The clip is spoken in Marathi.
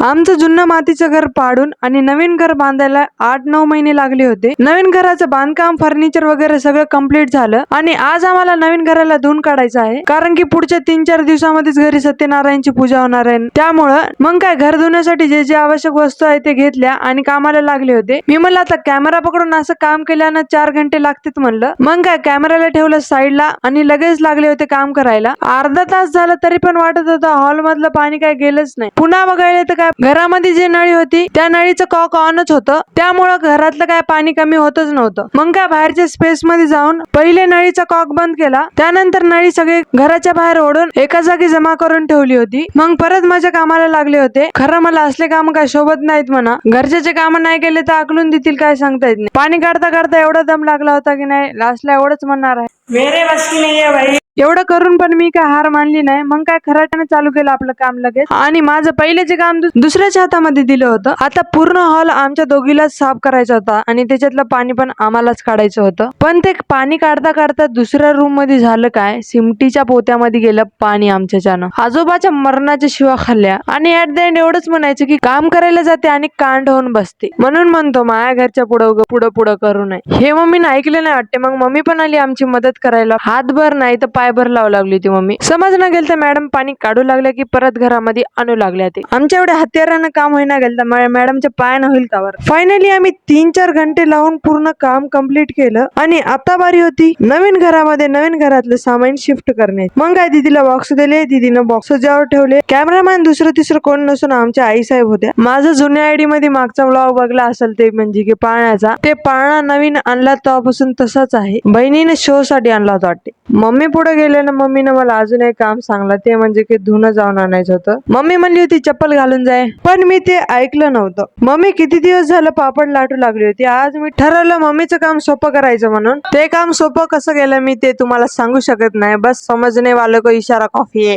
आमचं जुनं मातीचं घर पाडून आणि नवीन घर बांधायला 8-9 महिने लागले होते. नवीन घराचं बांधकाम, फर्निचर वगैरे सगळं कम्प्लीट झालं आणि आज आम्हाला नवीन घराला धुवून काढायचं आहे, कारण की पुढच्या 3-4 दिवसामध्येच घरी सत्यनारायणची पूजा होणार आहे. त्यामुळं मग काय, घर धुण्यासाठी जे जे आवश्यक वस्तू आहे ते घेतल्या आणि कामाला लागले होते. मी म्हणलं आता कॅमेरा पकडून असं काम केल्यानं 4 घंटे लागतात म्हणलं. मग काय, कॅमेराला ठेवलं साईडला आणि लगेच लागले होते काम करायला. अर्धा तास झाला तरी पण वाटत होतं हॉल मधलं पाणी काय गेलंच नाही. पुन्हा बघायला तर काय, घरामध्ये जी नळी होती त्या नळीचं कॉक ऑनच होतं, त्यामुळं घरातलं काय पाणी कमी होतच नव्हतं. मग काय, बाहेरच्या स्पेस मध्ये जाऊन पहिले नळीचा कॉक बंद केला, त्यानंतर नळी सगळी घराच्या बाहेर ओढून एका जागी जमा करून ठेवली होती. मग परत माझ्या कामाला लागले होते. खरं मला असले काम काय शोभत नाहीत म्हणा. घरचे काम नाही केले तर आकलून देतील काय सांगता येत नाही. पाणी काढता काढता एवढा दम लागला होता की नाही, लास्टला एवढंच म्हणणार आहे, मेरे बस की नाही आहे भाई. एवढं करून पण मी काय हार मानली नाही. मग काय, खराट्याने चालू केलं आपलं काम लगेच आणि माझं पहिलेचे काम दुसऱ्याच्या हातामध्ये दिलं होतं. आता पूर्ण हॉल आमच्या दोघीलाच साफ करायचा होता आणि त्याच्यातलं पाणी पण आम्हालाच काढायचं होतं. पण ते पाणी काढता काढता दुसऱ्या रूम मध्ये झालं काय, सिमटीच्या पोत्यामध्ये गेलं पाणी आमच्याच्यानं. आजोबाच्या मरणाच्या शिवा खाल्ल्या आणि ऍट द एंड एवढंच म्हणायचं की काम करायला जाते आणि कांड होऊन बसते. म्हणून म्हणतो माया घरच्या पुढं पुढं करू नये. हे मम्मीने ऐकलं नाही वाटते. मग मम्मी पण आली आमची मदत करायला. हातभर नाही तर पायभर लावू लागली ती मम्मी. समजणं गेलं तर मॅडम पाणी काढू लागल्या की परत घरामध्ये आणू लागल्या. ते आमच्या एवढ्या हत्यारानं काम होईना गेलं तर मॅडमच्या पायानं होईल त्यावर. फायनली आम्ही 3-4 घंटे लावून पूर्ण काम कम्प्लीट केलं आणि आता बारी होती नवीन घरामध्ये नवीन घरातलं सामान शिफ्ट करणे. मग काय, दीदीला बॉक्स दिले, दीदीनं बॉक्स ज्यावर ठेवले. कॅमेरामॅन दुसरं तिसरं कोण नसून आमच्या आई साहेब होत्या. माझं जुन्या आयडी मध्ये मागचा व्लॉग बघला असेल ते, म्हणजे की पाळण्याचा, ते पाळणा नवीन आणला तेव्हापासून तसाच आहे. बहिणीने शो साठी आणला होता वाटते. मम्मी पुढे गेले ना, मम्मीनं मला अजून एक काम सांगलं, ते म्हणजे की धुणं जाऊन आणायचं होतं. मम्मी म्हणली होती चप्पल घालून जाय, पण मी ते ऐकलं नव्हतं. मम्मी किती दिवस झालं पापड लाटू लागली होती. आज मी ठरवलं मम्मीचं काम सोपं करायचं म्हणून. ते काम सोपं कसं गेलं मी ते तुम्हाला सांगू शकत नाही. बस समजणे वालों को इशारा काफी है.